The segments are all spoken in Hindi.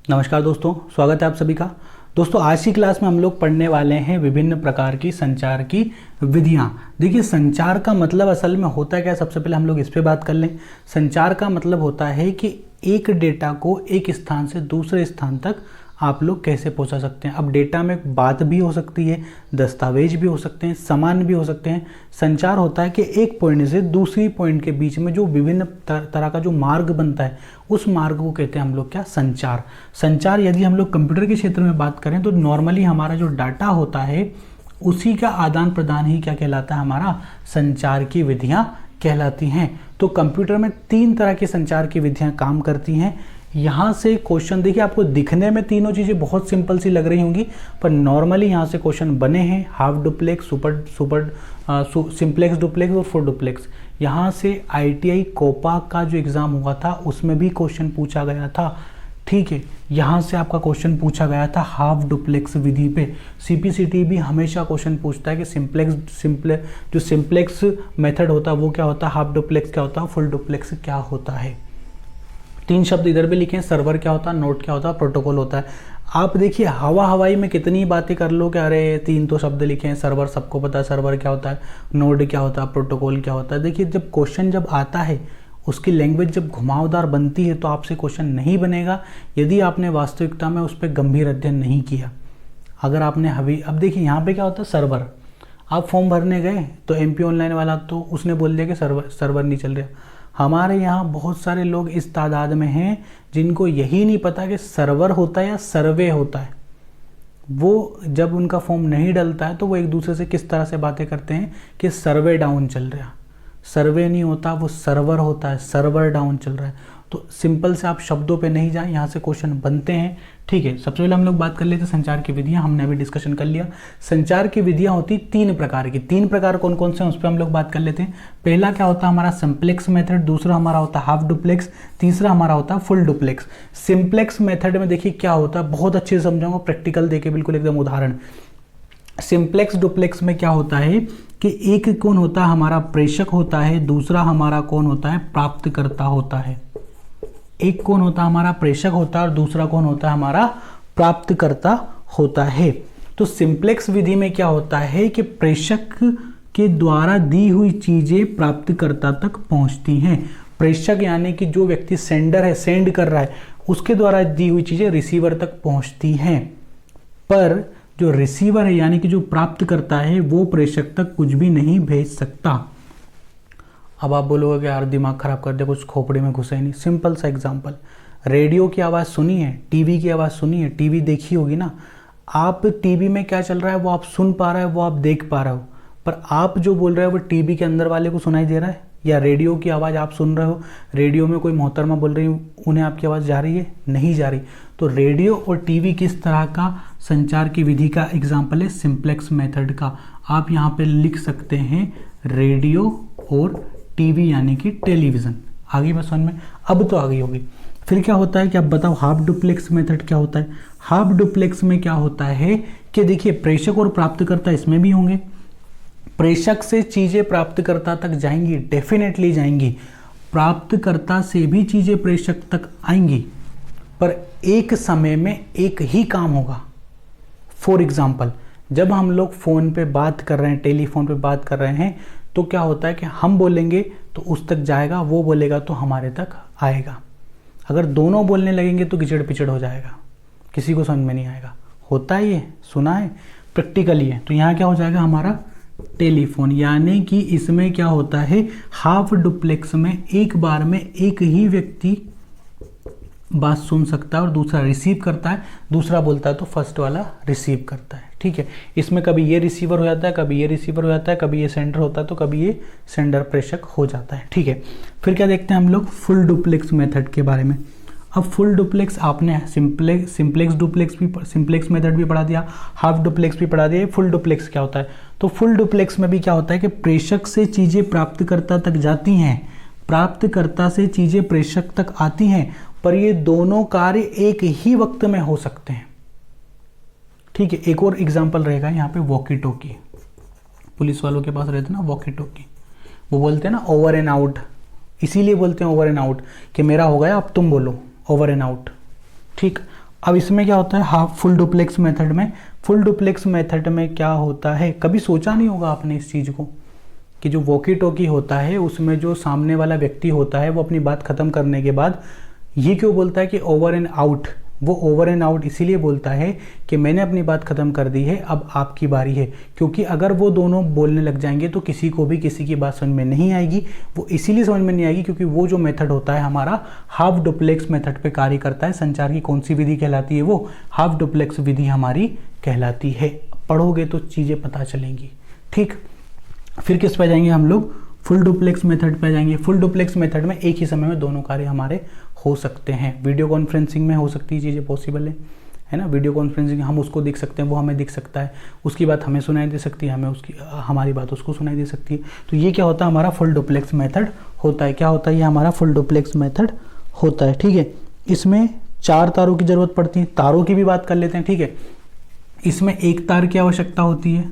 नमस्कार दोस्तों, स्वागत है आप सभी का। दोस्तों आज की क्लास में हम लोग पढ़ने वाले हैं विभिन्न प्रकार की संचार की विधियां। देखिए संचार का मतलब असल में होता क्या है, सबसे पहले हम लोग इस पे बात कर लें। संचार का मतलब होता है कि एक डेटा को एक स्थान से दूसरे स्थान तक आप लोग कैसे पहुंचा सकते हैं। अब डेटा में बात भी हो सकती है, दस्तावेज भी हो सकते हैं, सामान भी हो सकते हैं। संचार होता है कि एक पॉइंट से दूसरी पॉइंट के बीच में जो विभिन्न तरह का जो मार्ग बनता है उस मार्ग को कहते हैं हम लोग क्या, संचार। संचार यदि हम लोग कंप्यूटर के क्षेत्र में बात करें तो नॉर्मली हमारा जो डाटा होता है उसी का आदान प्रदान ही क्या कहलाता है, हमारा संचार की विधियां कहलाती हैं। तो कंप्यूटर में 3 तरह की संचार की विधियां काम करती हैं। यहाँ से क्वेश्चन देखिए, आपको दिखने में तीनों चीज़ें बहुत सिंपल सी लग रही होंगी, पर नॉर्मली यहाँ से क्वेश्चन बने हैं। हाफ डुप्लेक्स, सिंप्लेक्स डुप्लेक्स और फुल डुप्लेक्स। यहाँ से ITI कोपा का जो एग्ज़ाम हुआ था उसमें भी क्वेश्चन पूछा गया था। ठीक है, यहाँ से आपका क्वेश्चन पूछा गया था हाफ डुप्लेक्स विधि पे। CPCT भी हमेशा क्वेश्चन पूछता है कि सिंप्लेक्स मेथड होता है वो क्या होता है, हाफ डुप्लेक्स क्या होता है, फुल डुप्लेक्स क्या होता है। 3 शब्द इधर भी लिखे हैं, सर्वर क्या होता है, नोड क्या होता है, प्रोटोकॉल होता है। आप देखिए हवाई में कितनी बातें कर लो कि अरे 3 तो शब्द लिखे हैं, सर्वर सबको पता है, सर्वर क्या होता है, नोड क्या होता है, प्रोटोकॉल क्या होता है। देखिए जब क्वेश्चन जब आता है उसकी लैंग्वेज जब घुमावदार बनती है तो आपसे क्वेश्चन नहीं बनेगा यदि आपने वास्तविकता में उस पर गंभीर अध्ययन नहीं किया। अगर आपने अब देखिए यहाँ पे क्या होता है, सर्वर। आप फॉर्म भरने गए तो MP ऑनलाइन वाला तो उसने बोल दिया कि सर्वर नहीं चल रहा। हमारे यहाँ बहुत सारे लोग इस तादाद में हैं जिनको यही नहीं पता कि सर्वर होता है या सर्वे होता है। वो जब उनका फॉर्म नहीं डलता है तो वो एक दूसरे से किस तरह से बातें करते हैं कि सर्वे डाउन चल रहा है। सर्वे नहीं होता, वो सर्वर होता है, सर्वर डाउन चल रहा है। तो सिंपल से आप शब्दों पे नहीं जाएं, यहाँ से क्वेश्चन बनते हैं। ठीक है, सबसे पहले हम लोग बात कर लेते हैं संचार की विधियां। हमने अभी डिस्कशन कर लिया। संचार की विधियां होती 3 प्रकार की। 3 प्रकार कौन कौन से हैं उस पर हम लोग बात कर लेते हैं। पहला क्या होता है हमारा सिंप्लेक्स मेथड, दूसरा हमारा होता है हाफ डुप्लेक्स, तीसरा हमारा होता है फुल डुप्लेक्स। सिंप्लेक्स मेथड में देखिए क्या होता है, बहुत अच्छे से समझाऊंगा, प्रैक्टिकल देके बिल्कुल एकदम उदाहरण। सिंप्लेक्स डुप्लेक्स में क्या होता है कि एक कौन होता है, हमारा प्रेषक होता है, दूसरा हमारा कौन होता है, प्राप्तकर्ता होता है। एक कौन होता है, हमारा प्रेषक होता है और दूसरा कौन होता है, हमारा प्राप्तकर्ता होता है। तो सिंप्लेक्स विधि में क्या होता है कि प्रेषक के द्वारा दी हुई चीजें प्राप्तकर्ता तक पहुंचती हैं। प्रेषक यानी कि जो व्यक्ति सेंडर है, सेंड कर रहा है, उसके द्वारा दी हुई चीजें रिसीवर तक पहुंचती हैं। पर जो रिसीवर है यानी कि जो प्राप्त करता है वो प्रेषक तक कुछ भी नहीं भेज सकता। अब आप बोलोगे कि यार दिमाग खराब कर दिया, कुछ खोपड़ी में घुसा ही नहीं। सिंपल सा एग्जांपल, रेडियो की आवाज़ सुनी है, टीवी की आवाज़ सुनी है, टीवी देखी होगी ना। आप टीवी में क्या चल रहा है वो आप सुन पा रहे हो, वो आप देख पा रहे हो, पर आप जो बोल रहे हो वो टीवी के अंदर वाले को सुनाई दे रहा है। या रेडियो की आवाज़ आप सुन रहे हो, रेडियो में कोई मोहतरमा बोल रही है, उन्हें आपकी आवाज़ जा रही है, नहीं जा रही। तो रेडियो और टीवी किस तरह का संचार की विधि का एग्जाम्पल है, सिंप्लेक्स मेथड का। आप यहाँ पे लिख सकते हैं रेडियो और टीवी यानी कि टेलीविज़न। आगे बस समझ में, अब तो आ गई होगी। फिर क्या होता है कि आप बताओ हाफ डुप्लेक्स मेथड क्या होता है। हाफ डुप्लेक्स में क्या होता है कि देखिए प्रेषक और प्राप्तकर्ता इसमें भी होंगे। प्रेषक से चीजें प्राप्तकर्ता तक जाएंगी, डेफिनेटली जाएंगी। प्राप्तकर्ता से भी चीजें प्रेषक तक आएंगी, पर एक समय में एक ही काम होगा। फॉर एग्जाम्पल, जब हम लोग फोन पे बात कर रहे हैं, टेलीफोन पे बात कर रहे हैं, तो क्या होता है कि हम बोलेंगे तो उस तक जाएगा, वो बोलेगा तो हमारे तक आएगा। अगर दोनों बोलने लगेंगे तो गिचड़ पिचड़ हो जाएगा, किसी को समझ में नहीं आएगा। होता है ये, सुना है, प्रैक्टिकली है। तो यहाँ क्या हो जाएगा हमारा टेलीफोन, यानी कि इसमें क्या होता है, हाफ डुप्लेक्स में एक बार में एक ही व्यक्ति बात सुन सकता है और दूसरा रिसीव करता है, दूसरा बोलता है तो फर्स्ट वाला रिसीव करता है। ठीक है, इसमें कभी ये रिसीवर हो जाता है, कभी ये रिसीवर हो जाता है, कभी ये सेंडर होता है तो कभी ये सेंडर प्रेषक हो जाता है। ठीक है, फिर क्या देखते हैं हम लोग फुल डुप्लेक्स मेथड के बारे में। अब फुल डुप्लेक्स आपने सिंप्लेक्स मेथड भी पढ़ा दिया, हाफ डुप्लेक्स भी पढ़ा दिया। फुल डुप्लेक्स क्या होता है, तो फुल डुप्लेक्स में भी क्या होता है कि प्रेषक से चीजें प्राप्तकर्ता तक जाती हैं, प्राप्तकर्ता से चीजें प्रेषक तक आती हैं, पर ये दोनों कार्य एक ही वक्त में हो सकते हैं। ठीक है, एक और एग्जांपल रहेगा यहाँ पे, वॉकी टॉकी। पुलिस वालों के पास रहते ना वॉकी टॉकी, वो बोलते हैं ना ओवर एंड आउट, इसीलिए बोलते हैं ओवर एंड आउट कि मेरा हो गया अब तुम बोलो, ओवर एंड आउट। ठीक, अब इसमें क्या होता है हाफ फुल डुप्लेक्स मेथड में, फुल डुप्लेक्स मेथड में क्या होता है, कभी सोचा नहीं होगा आपने इस चीज़ को कि जो वॉकी टॉकी होता है उसमें जो सामने वाला व्यक्ति होता है वो अपनी बात खत्म करने के बाद ये क्यों बोलता है कि ओवर एंड आउट, वो ओवर एंड आउट इसीलिए बोलता है कि मैंने अपनी बात खत्म कर दी है, अब आपकी बारी है। क्योंकि अगर वो दोनों बोलने लग जाएंगे तो किसी को भी किसी की बात समझ में नहीं आएगी। वो इसीलिए समझ में नहीं आएगी क्योंकि वो जो मेथड होता है हमारा हाफ डुप्लेक्स मेथड पे कार्य करता है। संचार की कौन सी विधि कहलाती है, वो हाफ डुप्लेक्स विधि हमारी कहलाती है। पढ़ोगे तो चीज़ें पता चलेंगी। ठीक, फिर किस पे जाएंगे हम लोग, फुल डुप्लेक्स मेथड पे जाएंगे। फुल डुप्लेक्स मेथड में एक ही समय में दोनों कार्य हमारे हो सकते हैं। वीडियो कॉन्फ्रेंसिंग में हो सकती है चीज़ें, पॉसिबल है ना। वीडियो कॉन्फ्रेंसिंग हम उसको देख सकते हैं, वो हमें दिख सकता है, उसकी बात हमें सुनाई दे सकती है, हमारी बात उसको सुनाई दे सकती है। तो ये क्या होता है हमारा फुल डुप्लेक्स मेथड होता है। क्या होता है ये हमारा फुल डुप्लेक्स मेथड होता है। ठीक है, इसमें 4 तारों की जरूरत पड़ती है। तारों की भी बात कर लेते हैं। ठीक है, इसमें 1 तार की आवश्यकता होती है,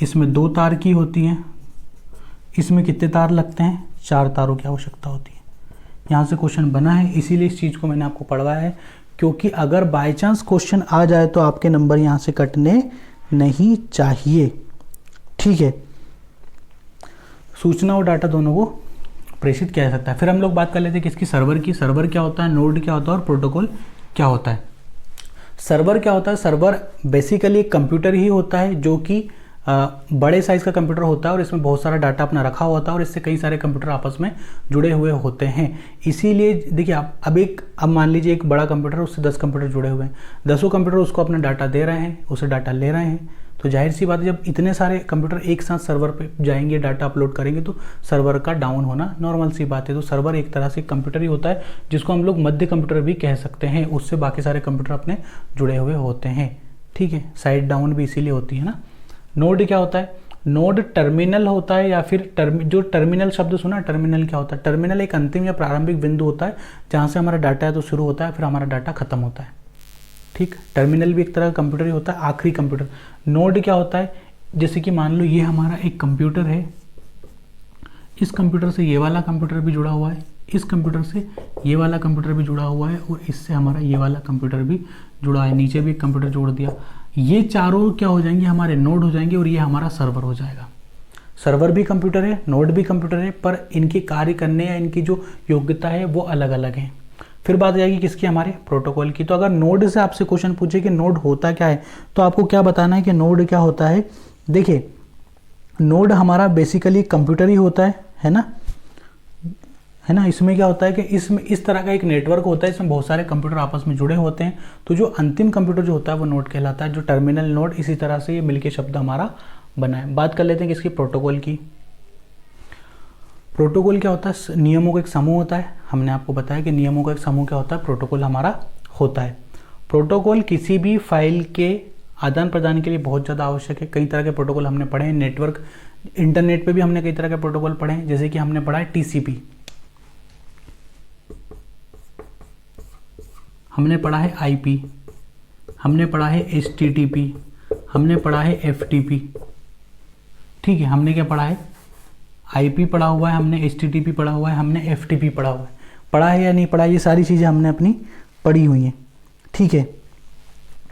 इसमें 2 तार की होती है, इसमें कितने तार लगते हैं, 4 तारों की आवश्यकता होती है। यहाँ से क्वेश्चन बना है, इसीलिए इस चीज़ को मैंने आपको पढ़वाया है, क्योंकि अगर बाय चांस क्वेश्चन आ जाए तो आपके नंबर यहाँ से कटने नहीं चाहिए। ठीक है, सूचना और डाटा दोनों को प्रेषित किया जा सकता है। फिर हम लोग बात कर लेते हैं किसकी, सर्वर की। सर्वर क्या होता है, नोड क्या होता है और प्रोटोकॉल क्या होता है। सर्वर क्या होता है, सर्वर बेसिकली एक कंप्यूटर ही होता है जो कि बड़े साइज का कंप्यूटर होता है और इसमें बहुत सारा डाटा अपना रखा होता है और इससे कई सारे कंप्यूटर आपस में जुड़े हुए होते हैं। इसीलिए देखिए आप अब मान लीजिए एक बड़ा कंप्यूटर, उससे 10 कंप्यूटर जुड़े हुए हैं, 10 कंप्यूटर उसको अपना डाटा दे रहे हैं, उसे डाटा ले रहे हैं। तो जाहिर सी बात है जब इतने सारे कंप्यूटर एक साथ सर्वर पे जाएंगे, डाटा अपलोड करेंगे तो सर्वर का डाउन होना नॉर्मल सी बात है। तो सर्वर एक तरह से कंप्यूटर ही होता है जिसको हम लोग मध्य कंप्यूटर भी कह सकते हैं, उससे बाकी सारे कंप्यूटर अपने जुड़े हुए होते हैं। ठीक है, साइड डाउन भी इसीलिए होती है ना। नोड क्या होता है, नोड टर्मिनल होता है या फिर जो टर्मिनल शब्द सुना, टर्मिनल क्या होता है, टर्मिनल एक अंतिम या प्रारंभिक बिंदु होता है जहाँ से हमारा डाटा है तो शुरू होता है, फिर हमारा डाटा खत्म होता है। ठीक, टर्मिनल भी एक तरह का कंप्यूटर ही होता है, आखिरी कंप्यूटर। नोड क्या होता है, जैसे कि मान लो ये हमारा एक कंप्यूटर है, इस कंप्यूटर से ये वाला कंप्यूटर भी जुड़ा हुआ है, इस कंप्यूटर से ये वाला कंप्यूटर भी जुड़ा हुआ है और इससे हमारा ये वाला कंप्यूटर भी जुड़ा है, नीचे भी एक कंप्यूटर जोड़ दिया। ये चारों क्या हो जाएंगे, हमारे नोड हो जाएंगे और ये हमारा सर्वर हो जाएगा। सर्वर भी कंप्यूटर है, नोड भी कंप्यूटर है, पर इनके कार्य करने या इनकी जो योग्यता है वो अलग अलग है। फिर बात आ जाएगी किसकी, हमारे प्रोटोकॉल की। तो अगर नोड से आपसे क्वेश्चन पूछे कि नोड होता क्या है, तो आपको क्या बताना है कि नोड क्या होता है। देखिए, नोड हमारा बेसिकली कंप्यूटर ही होता है ना। इसमें क्या होता है कि इसमें इस तरह का एक नेटवर्क होता है, इसमें बहुत सारे कंप्यूटर आपस में जुड़े होते हैं। तो जो अंतिम कंप्यूटर जो होता है वो नोड कहलाता है, जो टर्मिनल नोड। इसी तरह से ये मिलके शब्द हमारा बना है। बात कर लेते हैं किसकी, प्रोटोकॉल की। प्रोटोकॉल क्या होता है, नियमों का एक समूह होता है। हमने आपको बताया कि नियमों का एक समूह क्या होता है, प्रोटोकॉल हमारा होता है। प्रोटोकॉल किसी भी फाइल के आदान प्रदान के लिए बहुत ज़्यादा आवश्यक है। कई तरह के प्रोटोकॉल हमने पढ़े हैं, नेटवर्क इंटरनेट पे भी हमने कई तरह के प्रोटोकॉल पढ़े हैं। जैसे कि हमने पढ़ा है टीसीपी, हमने पढ़ा है आईपी, हमने पढ़ा है एचटीटीपी, हमने पढ़ा है एफटीपी। ठीक है, हमने क्या पढ़ा है, आईपी पढ़ा हुआ है, हमने एचटीटीपी पढ़ा हुआ है, हमने एफटीपी पढ़ा हुआ है। पढ़ा है या नहीं पढ़ा, ये सारी चीज़ें हमने अपनी पढ़ी हुई हैं। ठीक है,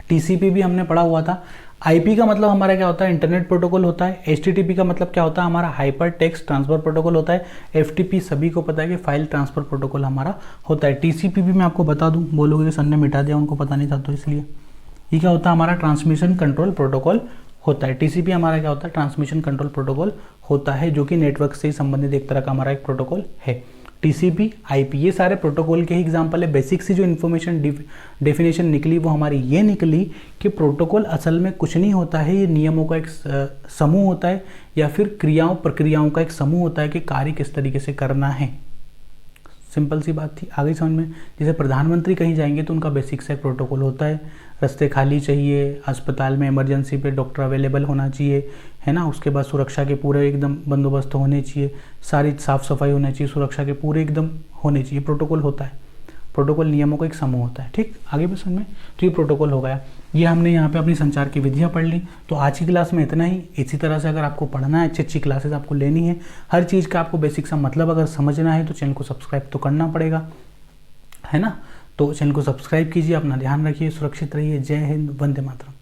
टीसीपी भी हमने पढ़ा हुआ था। आईपी का मतलब हमारा क्या होता है, इंटरनेट प्रोटोकॉल होता है। एचटीटीपी का मतलब क्या होता है, हमारा हाइपर टेक्स्ट ट्रांसफर प्रोटोकॉल होता है। एफटीपी सभी को पता है कि फाइल ट्रांसफर प्रोटोकॉल हमारा होता है। टीसीपी भी मैं आपको बता दूं, बोलोगे कि सर ने मिटा दिया, उनको पता नहीं था, तो इसलिए ये क्या होता है, हमारा ट्रांसमिशन कंट्रोल प्रोटोकॉल होता है। टीसीपी हमारा क्या होता है, ट्रांसमिशन कंट्रोल प्रोटोकॉल होता है, जो कि नेटवर्क से संबंधित एक तरह का हमारा एक प्रोटोकॉल है। टीसीपी, आईपी, ये सारे प्रोटोकॉल के ही एग्जांपल है। बेसिक सी जो इन्फॉर्मेशन डेफिनेशन निकली वो हमारी ये निकली कि प्रोटोकॉल असल में कुछ नहीं होता है, ये नियमों का एक समूह होता है या फिर क्रियाओं प्रक्रियाओं का एक समूह होता है कि कार्य किस तरीके से करना है। सिंपल सी बात थी, आगे समझ में। जैसे प्रधानमंत्री कहीं जाएंगे तो उनका बेसिक सा एक प्रोटोकॉल होता है, रास्ते खाली चाहिए, अस्पताल में इमरजेंसी पे डॉक्टर अवेलेबल होना चाहिए, है ना। उसके बाद सुरक्षा के पूरे एकदम बंदोबस्त होने चाहिए, सारी साफ सफाई होनी चाहिए, सुरक्षा के पूरे एकदम होने चाहिए, प्रोटोकॉल होता है। प्रोटोकॉल नियमों का एक समूह होता है। ठीक, आगे भी समझ में। तो ये प्रोटोकॉल हो गया, ये हमने यहाँ पे अपनी संचार की विधियाँ पढ़ ली। तो आज की क्लास में इतना ही। इसी तरह से अगर आपको पढ़ना है, अच्छी अच्छी क्लासेस आपको लेनी है, हर चीज़ का आपको बेसिक सा मतलब अगर समझना है तो चैनल को सब्सक्राइब तो करना पड़ेगा, है ना। तो चैनल को सब्सक्राइब कीजिए, अपना ध्यान रखिए, सुरक्षित रहिए। जय हिंद, वंदे मातरम।